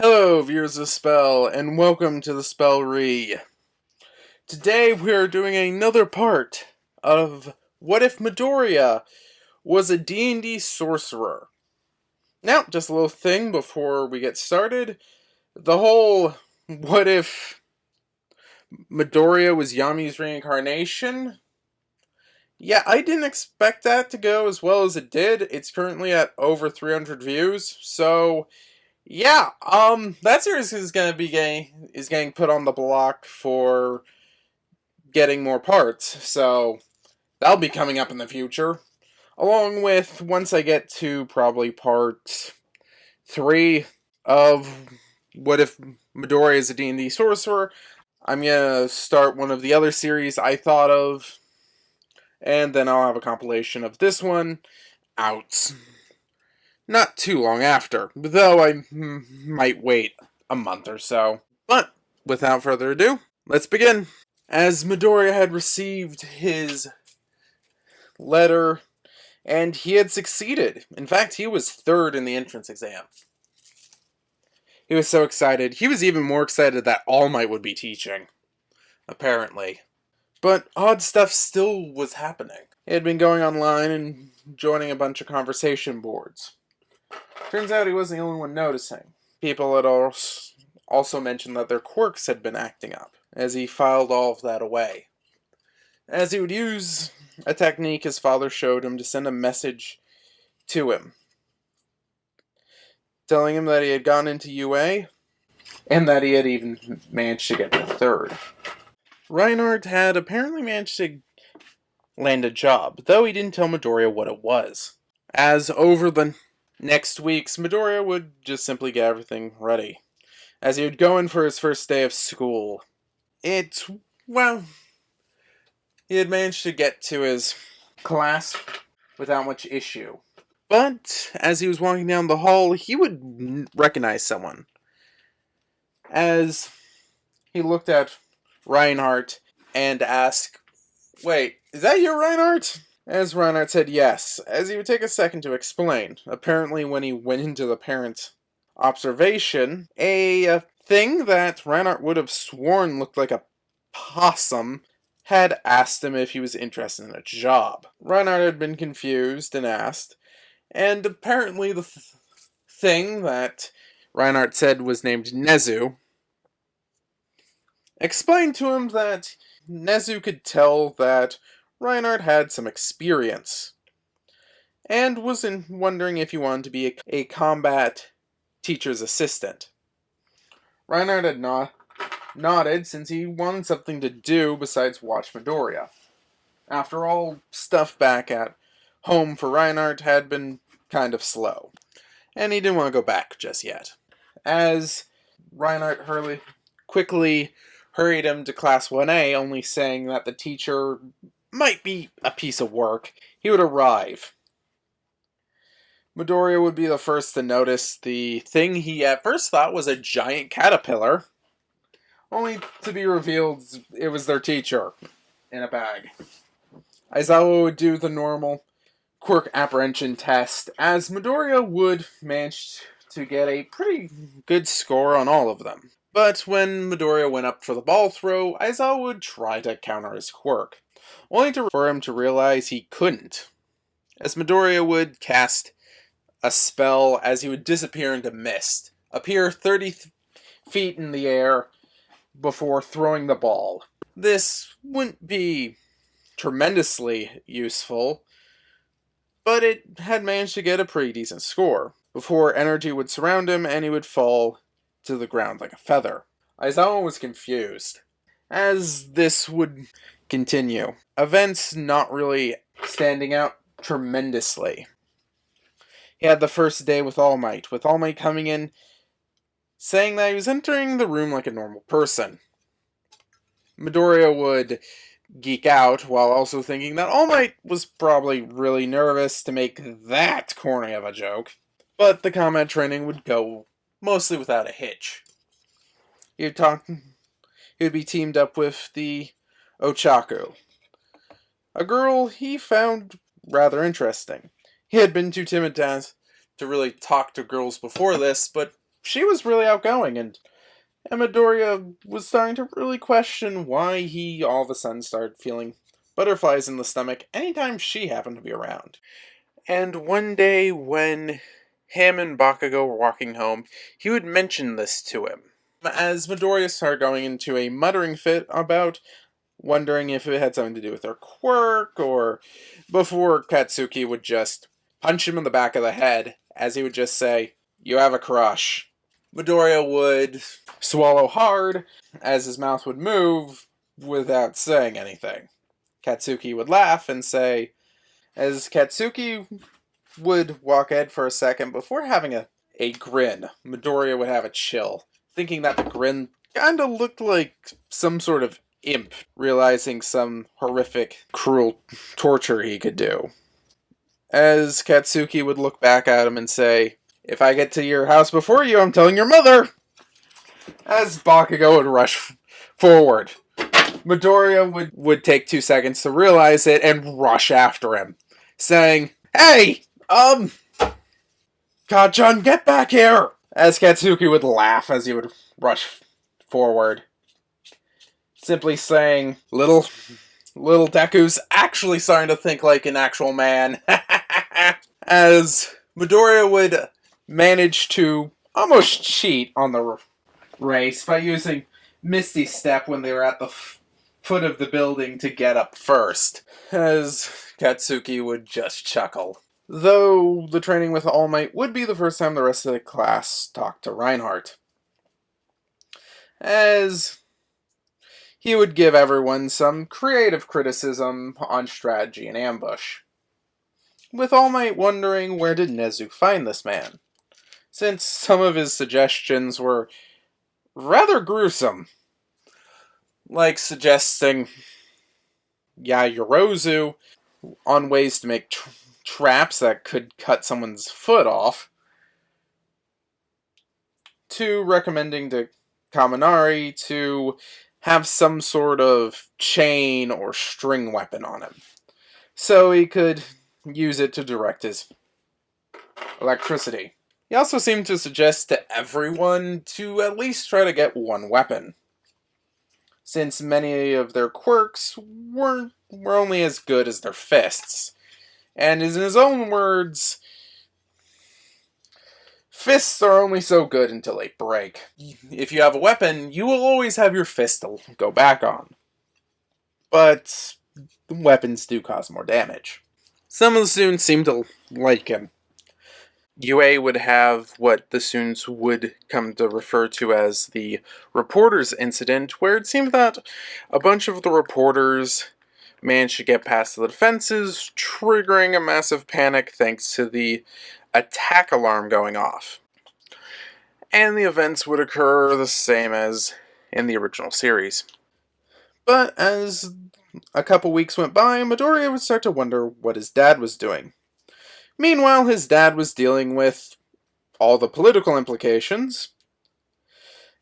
Hello, viewers of Spell, and welcome to the Spell Re. Today we are doing another part of What If Midoriya was a D&D sorcerer. Now, just a little thing before we get started. The whole what if Midoriya was Yami's reincarnation? Yeah, I didn't expect that to go as well as it did. It's currently at over 300 views, so yeah, that series is getting put on the block for getting more parts, so that'll be coming up in the future. Along with once I get to probably part 3 of What If Midoriya is a D&D sorcerer, I'm gonna start one of the other series I thought of, and then I'll have a compilation of this one out not too long after, though I might wait a month or so. But without further ado, let's begin. As Midoriya had received his letter, and he had succeeded. In fact, he was third in the entrance exam. He was so excited. He was even more excited that All Might would be teaching, apparently. But odd stuff still was happening. He had been going online and joining a bunch of conversation boards. Turns out he wasn't the only one noticing. People had also mentioned that their quirks had been acting up, as he filed all of that away. As he would use a technique his father showed him to send a message to him, telling him that he had gone into UA, and that he had even managed to get to third. Reinhardt had apparently managed to land a job, though he didn't tell Midoriya what it was. As over the next weeks, Midoriya would just simply get everything ready. As he would go in for his first day of school, he had managed to get to his class without much issue. But as he was walking down the hall, he would recognize someone. As he looked at Reinhardt and asked, "Wait, is that you, Reinhardt?" As Reinhardt said yes, as he would take a second to explain. Apparently when he went into the parent observation, a thing that Reinhardt would have sworn looked like a possum had asked him if he was interested in a job. Reinhardt had been confused and asked, and apparently the thing that Reinhardt said was named Nezu explained to him that Nezu could tell that Reinhardt had some experience, and was wondering if he wanted to be a combat teacher's assistant. Reinhardt had nodded since he wanted something to do besides watch Midoriya. After all, stuff back at home for Reinhardt had been kind of slow, and he didn't want to go back just yet. As Reinhardt quickly hurried him to Class 1A, only saying that the teacher might be a piece of work, he would arrive. Midoriya would be the first to notice the thing he at first thought was a giant caterpillar, only to be revealed it was their teacher in a bag. Aizawa would do the normal quirk apprehension test, as Midoriya would manage to get a pretty good score on all of them. But when Midoriya went up for the ball throw, Aizawa would try to counter his quirk, only for him to realize he couldn't, as Midoriya would cast a spell as he would disappear into mist, appear 30 feet in the air before throwing the ball. This wouldn't be tremendously useful, but it had managed to get a pretty decent score, before energy would surround him and he would fall to the ground like a feather. Aizawa was confused, as this would continue. Events not really standing out tremendously. He had the first day with All Might coming in, saying that he was entering the room like a normal person. Midoriya would geek out, while also thinking that All Might was probably really nervous to make that corny of a joke. But the combat training would go mostly without a hitch. He would be teamed up with the Ochaku, a girl he found rather interesting. He had been too timid to really talk to girls before this, but she was really outgoing, and Midoriya was starting to really question why he all of a sudden started feeling butterflies in the stomach anytime she happened to be around. And one day when him and Bakugo were walking home, he would mention this to him. As Midoriya started going into a muttering fit about wondering if it had something to do with her quirk, or before Katsuki would just punch him in the back of the head, as he would just say, "You have a crush." Midoriya would swallow hard, as his mouth would move without saying anything. Katsuki would laugh and say, as Katsuki would walk ahead for a second before having a grin, Midoriya would have a chill, thinking that the grin kinda looked like some sort of imp, realizing some horrific, cruel torture he could do. As Katsuki would look back at him and say, "If I get to your house before you, I'm telling your mother!" As Bakugo would rush forward, Midoriya would take 2 seconds to realize it and rush after him, saying, "Hey, Kachan, get back here!" As Katsuki would laugh as he would rush forward, simply saying, Little Deku's actually starting to think like an actual man." As Midoriya would manage to almost cheat on the race by using Misty Step when they were at the foot of the building to get up first, as Katsuki would just chuckle. Though the training with All Might would be the first time the rest of the class talked to Reinhardt, as he would give everyone some creative criticism on strategy and ambush, with All Might wondering where did Nezu find this man, since some of his suggestions were rather gruesome, like suggesting Yayorozu on ways to make traps that could cut someone's foot off, to recommending to Kaminari to have some sort of chain or string weapon on him, so he could use it to direct his electricity. He also seemed to suggest to everyone to at least try to get one weapon, since many of their quirks were only as good as their fists. And in his own words, fists are only so good until they break. If you have a weapon, you will always have your fist to go back on. But weapons do cause more damage. Some of the students seemed to like him. UA would have what the students would come to refer to as the reporters incident, where it seemed that a bunch of the reporters managed to get past the defenses, triggering a massive panic thanks to the attack alarm going off. And the events would occur the same as in the original series. But as a couple weeks went by, Midoriya would start to wonder what his dad was doing. Meanwhile, his dad was dealing with all the political implications,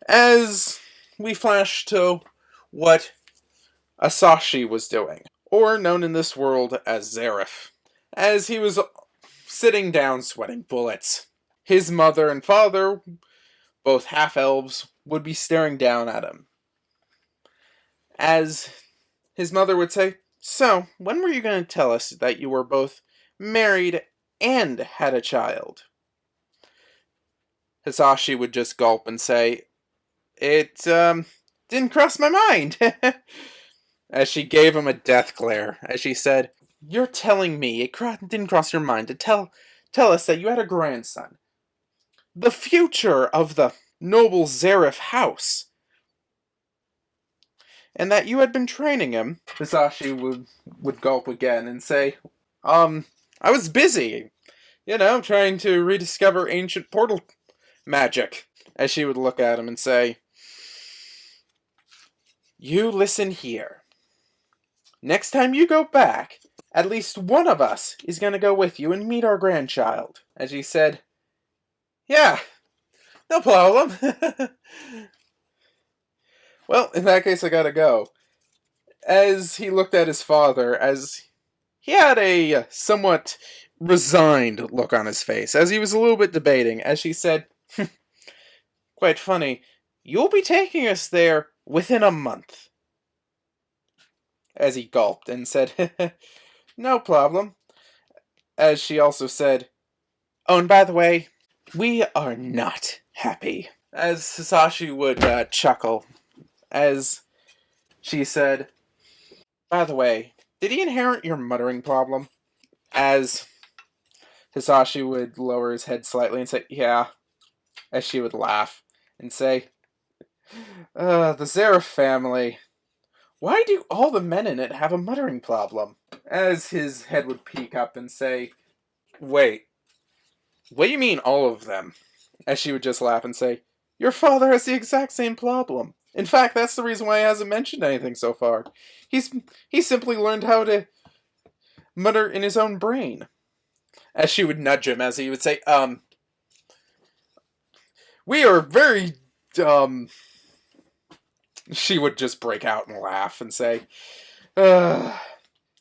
as we flash to what Asashi was doing, or known in this world as Zareth, as he was sitting down sweating bullets. His mother and father, both half-elves, would be staring down at him, as his mother would say, "So, when were you going to tell us that you were both married and had a child?" Hisashi would just gulp and say, "It, didn't cross my mind," as she gave him a death glare, as she said, "You're telling me it didn't cross your mind to tell us that you had a grandson, the future of the noble Zareth house, and that you had been training him?" Hisashi would gulp again and say, "I was busy, trying to rediscover ancient portal magic," as she would look at him and say, "You listen here. Next time you go back, at least one of us is going to go with you and meet our grandchild." As he said, "Yeah, no problem." "Well, in that case, I gotta go." As he looked at his father, as he had a somewhat resigned look on his face, as he was a little bit debating, as she said, Quite funny. You'll be taking us there within a month. As he gulped and said, no problem. As she also said, oh, and by the way, we are not happy. As Sasashi would chuckle, as she said, by the way, did he inherit your muttering problem? As Hisashi would lower his head slightly and say, yeah. As she would laugh and say, the Zera family. Why do all the men in it have a muttering problem? As his head would peek up and say, wait, what do you mean all of them? As she would just laugh and say, your father has the exact same problem. In fact, that's the reason why he hasn't mentioned anything so far. He's simply learned how to mutter in his own brain. As she would nudge him, as he would say, we are very, She would just break out and laugh and say,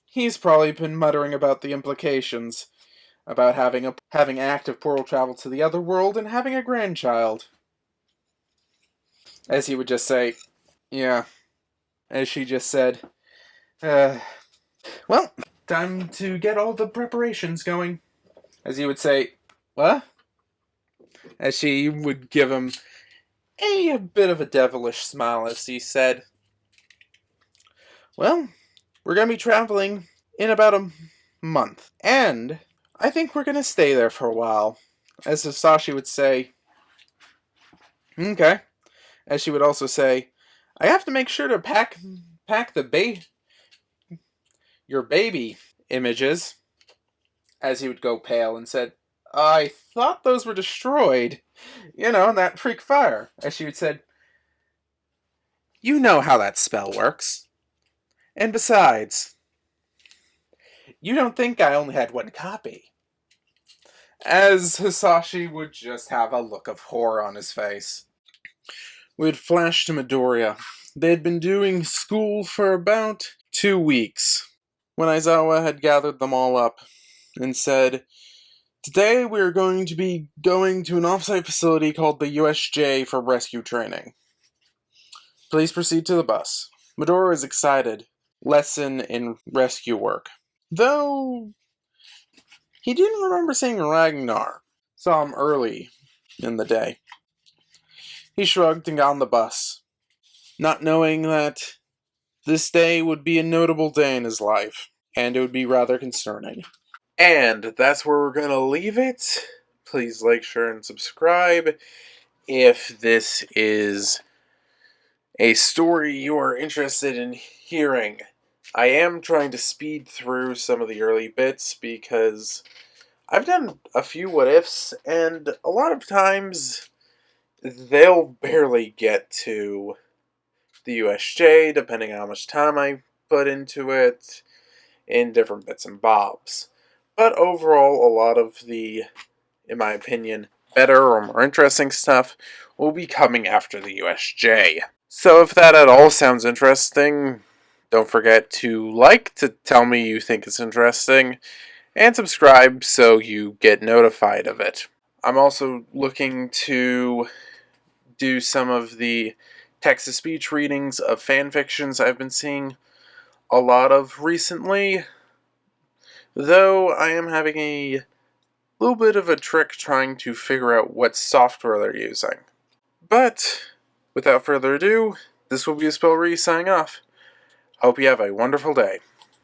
he's probably been muttering about the implications about having active portal travel to the other world and having a grandchild. As he would just say, yeah. As she just said, well, time to get all the preparations going. As he would say, what? As she would give him a bit of a devilish smile as he said, well, we're going to be traveling in about a month. And I think we're going to stay there for a while. As Sasashi would say, okay. As she would also say, I have to make sure to pack your baby images. As he would go pale and said, I thought those were destroyed. You know, that freak fire. As she would said, you know how that spell works. And besides, you don't think I only had one copy. As Hisashi would just have a look of horror on his face. We'd flash to Midoriya. They had been doing school for about 2 weeks, when Aizawa had gathered them all up and said, today we are going to be going to an off-site facility called the USJ for rescue training. Please proceed to the bus. Midoriya is excited. Lesson in rescue work. Though he didn't remember seeing Ragnar. Saw him early in the day. He shrugged and got on the bus, not knowing that this day would be a notable day in his life, and it would be rather concerning. And that's where we're going to leave it. Please like, share, and subscribe if this is a story you are interested in hearing. I am trying to speed through some of the early bits because I've done a few what-ifs, and a lot of times they'll barely get to the USJ, depending on how much time I put into it, in different bits and bobs. But overall, a lot of the, in my opinion, better or more interesting stuff will be coming after the USJ. So if that at all sounds interesting, don't forget to like to tell me you think it's interesting, and subscribe so you get notified of it. I'm also looking to do some of the text-to-speech readings of fanfictions I've been seeing a lot of recently, though I am having a little bit of a trick trying to figure out what software they're using. But, without further ado, this will be a Spell Re signing off. Hope you have a wonderful day.